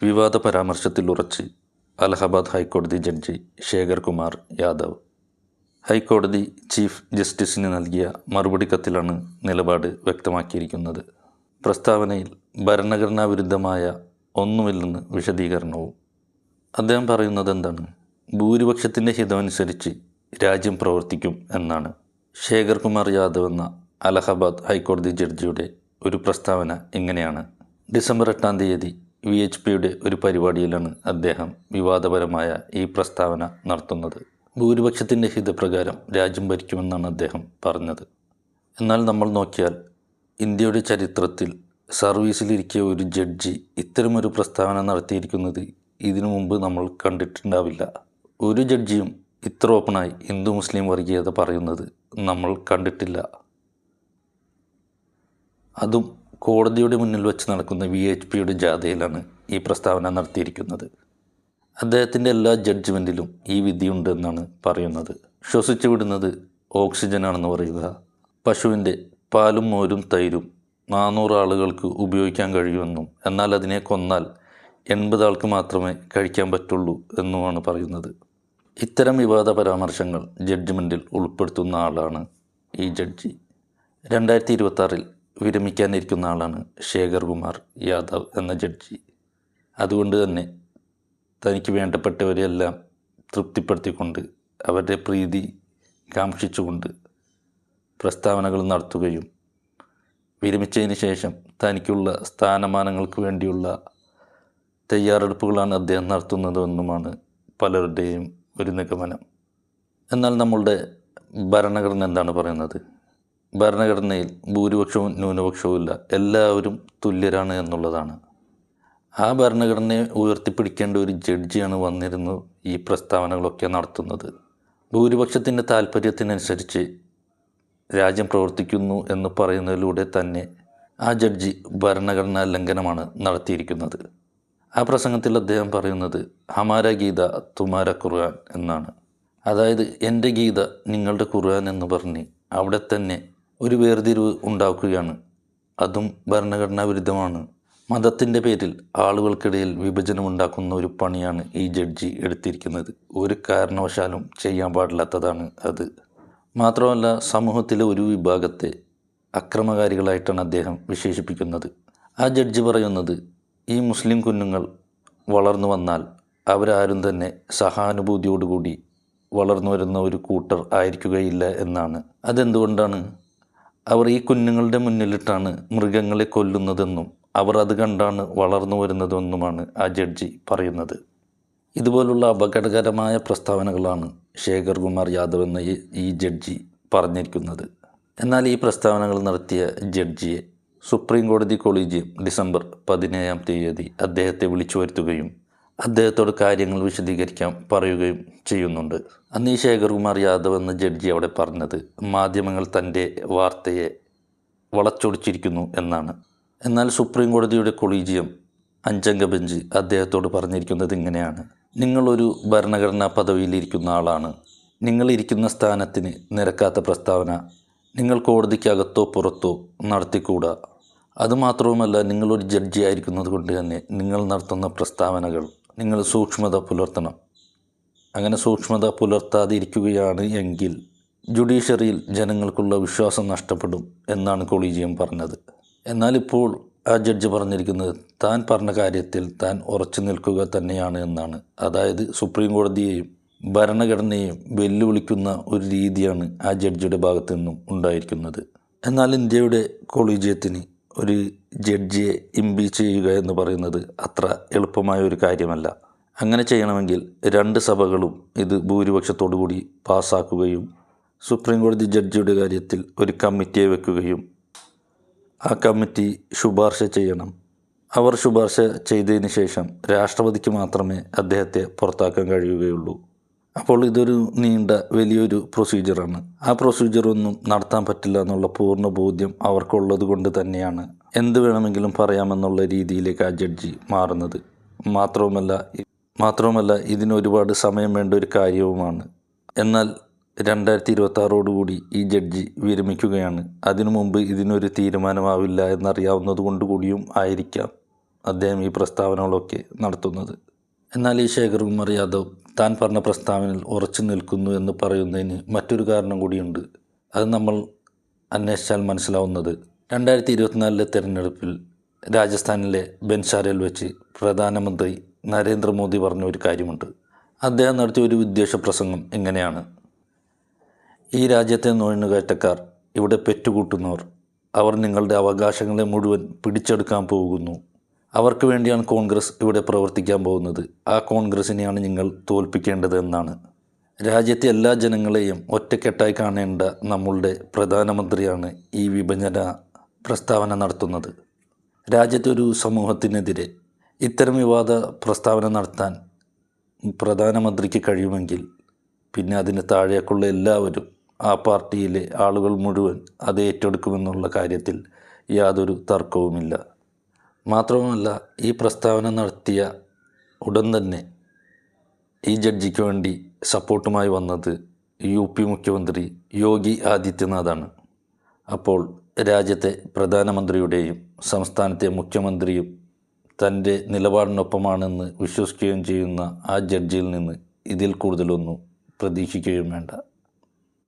വിവാദ പരാമർശത്തിൽ ഉറച്ച് അലഹബാദ് ഹൈക്കോടതി ജഡ്ജി ശേഖർ കുമാർ യാദവ്. ഹൈക്കോടതി ചീഫ് ജസ്റ്റിസിന് നൽകിയ മറുപടി കത്തിലാണ് നിലപാട് വ്യക്തമാക്കിയിരിക്കുന്നത്. പ്രസ്താവനയിൽ ഭരണഘടനാ വിരുദ്ധമായ ഒന്നുമില്ലെന്ന് വിശദീകരണവും. അദ്ദേഹം പറയുന്നത് എന്താണ്? ഭൂരിപക്ഷത്തിൻ്റെ ഹിതമനുസരിച്ച് രാജ്യം പ്രവർത്തിക്കും എന്നാണ്. ശേഖർ കുമാർ യാദവ് എന്ന അലഹബാദ് ഹൈക്കോടതി ജഡ്ജിയുടെ ഒരു പ്രസ്താവന ഇങ്ങനെയാണ്. ഡിസംബർ 8-ാം തീയതി VHPയുടെ ഒരു പരിപാടിയിലാണ് അദ്ദേഹം വിവാദപരമായ ഈ പ്രസ്താവന നടത്തുന്നത്. ഭൂരിപക്ഷത്തിൻ്റെ ഹിതപ്രകാരം രാജ്യം ഭരിക്കുമെന്നാണ് അദ്ദേഹം പറഞ്ഞത്. എന്നാൽ നമ്മൾ നോക്കിയാൽ ഇന്ത്യയുടെ ചരിത്രത്തിൽ സർവീസിലിരിക്കിയ ഒരു ജഡ്ജി ഇത്തരമൊരു പ്രസ്താവന നടത്തിയിരിക്കുന്നത് ഇതിനു മുമ്പ് നമ്മൾ കണ്ടിട്ടുണ്ടാവില്ല. ഒരു ജഡ്ജിയും ഇത്ര ഓപ്പണായി ഹിന്ദു മുസ്ലിം വർഗീയത പറയുന്നത് നമ്മൾ കണ്ടിട്ടില്ല. അതും കോടതിയുടെ മുന്നിൽ വെച്ച് നടക്കുന്ന VHPയുടെ ജാഥയിലാണ് ഈ പ്രസ്താവന നടത്തിയിരിക്കുന്നത്. അദ്ദേഹത്തിൻ്റെ എല്ലാ ജഡ്ജ്മെൻറ്റിലും ഈ വിധിയുണ്ടെന്നാണ് പറയുന്നത്. ശ്വസിച്ചു വിടുന്നത് ഓക്സിജനാണെന്ന് പറയുക, പശുവിൻ്റെ പാലും മോരും തൈരും 400 ആളുകൾക്ക് ഉപയോഗിക്കാൻ കഴിയുമെന്നും എന്നാൽ അതിനെ കൊന്നാൽ 80 ആൾക്ക് മാത്രമേ കഴിക്കാൻ പറ്റുള്ളൂ എന്നുമാണ് പറയുന്നത്. ഇത്തരം വിവാദ പരാമർശങ്ങൾ ജഡ്ജ്മെൻറ്റിൽ ഉൾപ്പെടുത്തുന്ന ആളാണ് ഈ ജഡ്ജി. 2026 വിരമിക്കാനിരിക്കുന്ന ആളാണ് ശേഖർ കുമാർ യാദവ് എന്ന ജഡ്ജി. അതുകൊണ്ട് തന്നെ തനിക്ക് വേണ്ടപ്പെട്ടവരെയെല്ലാം തൃപ്തിപ്പെടുത്തിക്കൊണ്ട് അവരുടെ പ്രീതി കാംക്ഷിച്ചുകൊണ്ട് പ്രസ്താവനകൾ നടത്തുകയും വിരമിച്ചതിന് ശേഷം തനിക്കുള്ള സ്ഥാനമാനങ്ങൾക്ക് വേണ്ടിയുള്ള തയ്യാറെടുപ്പുകളാണ് അദ്ദേഹം നടത്തുന്നതെന്നുമാണ് പലരുടെയും ഒരു നിഗമനം. എന്നാൽ നമ്മളുടെ ഭരണഘടന എന്താണ് പറയുന്നത്? ഭരണഘടനയിൽ ഭൂരിപക്ഷവും ന്യൂനപക്ഷവും ഇല്ല, എല്ലാവരും തുല്യരാണ് എന്നുള്ളതാണ്. ആ ഭരണഘടനയെ ഉയർത്തിപ്പിടിക്കേണ്ട ഒരു ജഡ്ജിയാണ് വന്നിരുന്നു ഈ പ്രസ്താവനകളൊക്കെ നടത്തുന്നത്. ഭൂരിപക്ഷത്തിൻ്റെ താല്പര്യത്തിനനുസരിച്ച് രാജ്യം പ്രവർത്തിക്കുന്നു എന്ന് പറയുന്നതിലൂടെ തന്നെ ആ ജഡ്ജി ഭരണഘടനാ ലംഘനമാണ് നടത്തിയിരിക്കുന്നത്. ആ പ്രസംഗത്തിൽ അദ്ദേഹം പറയുന്നത് ഹമാര ഗീത തുമാര ഖുർആൻ എന്നാണ്. അതായത് എൻ്റെ ഗീത നിങ്ങളുടെ ഖുർആൻ എന്ന് പറഞ്ഞ് അവിടെ തന്നെ ഒരു വേർതിരിവ് ഉണ്ടാക്കുകയാണ്. അതും ഭരണഘടനാ വിരുദ്ധമാണ്. മതത്തിൻ്റെ പേരിൽ ആളുകൾക്കിടയിൽ വിഭജനമുണ്ടാക്കുന്ന ഒരു പണിയാണ് ഈ ജഡ്ജി എടുത്തിരിക്കുന്നത്. ഒരു കാരണവശാലും ചെയ്യാൻ പാടില്ലാത്തതാണ് അത്. മാത്രമല്ല, സമൂഹത്തിലെ ഒരു വിഭാഗത്തെ അക്രമകാരികളായിട്ടാണ് അദ്ദേഹം വിശേഷിപ്പിക്കുന്നത്. ആ ജഡ്ജി പറയുന്നത് ഈ മുസ്ലിം കുഞ്ഞുങ്ങൾ വളർന്നു വന്നാൽ അവരാരും തന്നെ സഹാനുഭൂതിയോടുകൂടി വളർന്നു വരുന്ന ഒരു കൂട്ടർ ആയിരിക്കുകയില്ല എന്നാണ്. അതെന്തുകൊണ്ടാണ്? അവർ ഈ കുഞ്ഞുങ്ങളുടെ മുന്നിലിട്ടാണ് മൃഗങ്ങളെ കൊല്ലുന്നതെന്നും അവർ അത് കണ്ടാണ് വളർന്നു വരുന്നതെന്നുമാണ് ആ ജഡ്ജി പറയുന്നത്. ഇതുപോലുള്ള അപകടകരമായ പ്രസ്താവനകളാണ് ശേഖർ കുമാർ യാദവ് എന്ന ഈ ജഡ്ജി പറഞ്ഞിരിക്കുന്നത്. എന്നാൽ ഈ പ്രസ്താവനകൾ നടത്തിയ ജഡ്ജിയെ സുപ്രീം കോടതി കൊളീജിയം ഡിസംബർ 17-ാം തീയതി അദ്ദേഹത്തെ വിളിച്ചു വരുത്തുകയും അദ്ദേഹത്തോട് കാര്യങ്ങൾ വിശദീകരിക്കാൻ പറയുകയും ചെയ്യുന്നുണ്ട്. അന്ന് ഈ ശേഖർ കുമാർ യാദവ് എന്ന ജഡ്ജി അവിടെ പറഞ്ഞത് മാധ്യമങ്ങൾ തൻ്റെ വാർത്തയെ വളച്ചൊടിച്ചിരിക്കുന്നു എന്നാണ്. എന്നാൽ സുപ്രീം കോടതിയുടെ കൊളീജിയം 5-അംഗ ബെഞ്ച് അദ്ദേഹത്തോട് പറഞ്ഞിരിക്കുന്നത് ഇങ്ങനെയാണ്: നിങ്ങളൊരു ഭരണഘടനാ പദവിയിലിരിക്കുന്ന ആളാണ്. നിങ്ങളിരിക്കുന്ന സ്ഥാനത്തിന് നിരക്കാത്ത പ്രസ്താവന നിങ്ങൾ കോടതിക്കകത്തോ പുറത്തോ നടത്തിക്കൂടാ. അതുമാത്രവുമല്ല, നിങ്ങളൊരു ജഡ്ജി ആയിരിക്കുന്നത് കൊണ്ട് തന്നെ നിങ്ങൾ നടത്തുന്ന പ്രസ്താവനകൾ നിങ്ങൾ സൂക്ഷ്മത പുലർത്തണം. അങ്ങനെ സൂക്ഷ്മത പുലർത്താതിരിക്കുകയാണ് എങ്കിൽ ജുഡീഷ്യറിയിൽ ജനങ്ങൾക്കുള്ള വിശ്വാസം നഷ്ടപ്പെടും എന്നാണ് കൊളീജിയം പറഞ്ഞത്. എന്നാൽ ഇപ്പോൾ ആ ജഡ്ജി പറഞ്ഞിരിക്കുന്നത് താൻ പറഞ്ഞ കാര്യത്തിൽ താൻ ഉറച്ചു നിൽക്കുക തന്നെയാണ് എന്നാണ്. അതായത് സുപ്രീം കോടതിയെയും ഭരണഘടനയെയും വെല്ലുവിളിക്കുന്ന ഒരു രീതിയാണ് ആ ജഡ്ജിയുടെ ഭാഗത്തു നിന്നും ഉണ്ടായിരിക്കുന്നത്. എന്നാൽ ഇന്ത്യയുടെ കൊളീജിയത്തിന് ഒരു ജഡ്ജിയെ ഇംപീച്ച് ചെയ്യുക എന്ന് പറയുന്നത് അത്ര എളുപ്പമായ ഒരു കാര്യമല്ല. അങ്ങനെ ചെയ്യണമെങ്കിൽ 2 സഭകളും ഇത് ഭൂരിപക്ഷത്തോടു കൂടി പാസ്സാക്കുകയും സുപ്രീം കോടതി ജഡ്ജിയുടെ കാര്യത്തിൽ ഒരു കമ്മിറ്റിയെ വെക്കുകയും ആ കമ്മിറ്റി ശുപാർശ ചെയ്യണം. അവർ ശുപാർശ ചെയ്തതിന് ശേഷം രാഷ്ട്രപതിക്ക് മാത്രമേ അദ്ദേഹത്തെ പുറത്താക്കാൻ കഴിയുകയുള്ളൂ. അപ്പോൾ ഇതൊരു നീണ്ട വലിയൊരു പ്രൊസീജിയറാണ്. ആ പ്രൊസീജിയറൊന്നും നടത്താൻ പറ്റില്ല എന്നുള്ള പൂർണ്ണ ബോധ്യം അവർക്കുള്ളത് കൊണ്ട് തന്നെയാണ് എന്ത് വേണമെങ്കിലും പറയാമെന്നുള്ള രീതിയിലേക്ക് ആ ജഡ്ജി മാറുന്നത്. മാത്രവുമല്ല ഇതിന് ഒരുപാട് സമയം വേണ്ട ഒരു കാര്യവുമാണ്. എന്നാൽ 2026 ഈ ജഡ്ജി വിരമിക്കുകയാണ്. അതിനു മുമ്പ് ഇതിനൊരു തീരുമാനമാവില്ല എന്നറിയാവുന്നത് കൊണ്ടുകൂടിയും ആയിരിക്കാം അദ്ദേഹം ഈ പ്രസ്താവനകളൊക്കെ നടത്തുന്നത്. എന്നാൽ ഈ ശേഖർ കുമാർ യാദവ് താൻ പറഞ്ഞ പ്രസ്താവനയിൽ ഉറച്ചു നിൽക്കുന്നു എന്ന് പറയുന്നതിന് മറ്റൊരു കാരണം കൂടിയുണ്ട്. അത് നമ്മൾ അന്വേഷിച്ചാൽ മനസ്സിലാവുന്നത് 2024 തെരഞ്ഞെടുപ്പിൽ രാജസ്ഥാനിലെ ബൻസാരയിൽ വെച്ച് പ്രധാനമന്ത്രി നരേന്ദ്രമോദി പറഞ്ഞ ഒരു കാര്യമുണ്ട്. അദ്ദേഹം നടത്തിയ ഒരു വിദ്വേഷ പ്രസംഗം എങ്ങനെയാണ്: ഈ രാജ്യത്തെ നുഴഞ്ഞുകയറ്റക്കാർ, ഇവിടെ പെറ്റുകൂട്ടുന്നവർ, അവർ നിങ്ങളുടെ അവകാശങ്ങളെ മുഴുവൻ പിടിച്ചെടുക്കാൻ പോകുന്നു. അവർക്ക് വേണ്ടിയാണ് കോൺഗ്രസ് ഇവിടെ പ്രവർത്തിക്കാൻ പോകുന്നത്. ആ കോൺഗ്രസിനെയാണ് നിങ്ങൾ തോൽപ്പിക്കേണ്ടത് എന്നാണ്. രാജ്യത്തെ എല്ലാ ജനങ്ങളെയും ഒറ്റക്കെട്ടായി കാണേണ്ട നമ്മളുടെ പ്രധാനമന്ത്രിയാണ് ഈ വിഭജന പ്രസ്താവന നടത്തുന്നത്. രാജ്യത്തൊരു സമൂഹത്തിനെതിരെ ഇത്തരം വിവാദ പ്രസ്താവന നടത്താൻ പ്രധാനമന്ത്രിക്ക് കഴിയുമെങ്കിൽ പിന്നെ അതിന് താഴേക്കുള്ള എല്ലാവരും, ആ പാർട്ടിയിലെ ആളുകൾ മുഴുവൻ അത് ഏറ്റെടുക്കുമെന്നുള്ള കാര്യത്തിൽ യാതൊരു തർക്കവുമില്ല. മാത്രവുമല്ല, ഈ പ്രസ്താവന നടത്തിയ ഉടൻ തന്നെ ഈ ജഡ്ജിക്ക് വേണ്ടി സപ്പോർട്ടുമായി വന്നത് UP മുഖ്യമന്ത്രി യോഗി ആദിത്യനാഥാണ്. അപ്പോൾ രാജ്യത്തെ പ്രധാനമന്ത്രിയുടെയും സംസ്ഥാനത്തെ മുഖ്യമന്ത്രിയും തൻ്റെ നിലപാടിനൊപ്പമാണെന്ന് വിശ്വസിക്കുകയും ചെയ്യുന്ന ആ ജഡ്ജിയിൽ നിന്ന് ഇതിൽ കൂടുതലൊന്നും പ്രതീക്ഷിക്കുകയും വേണ്ട.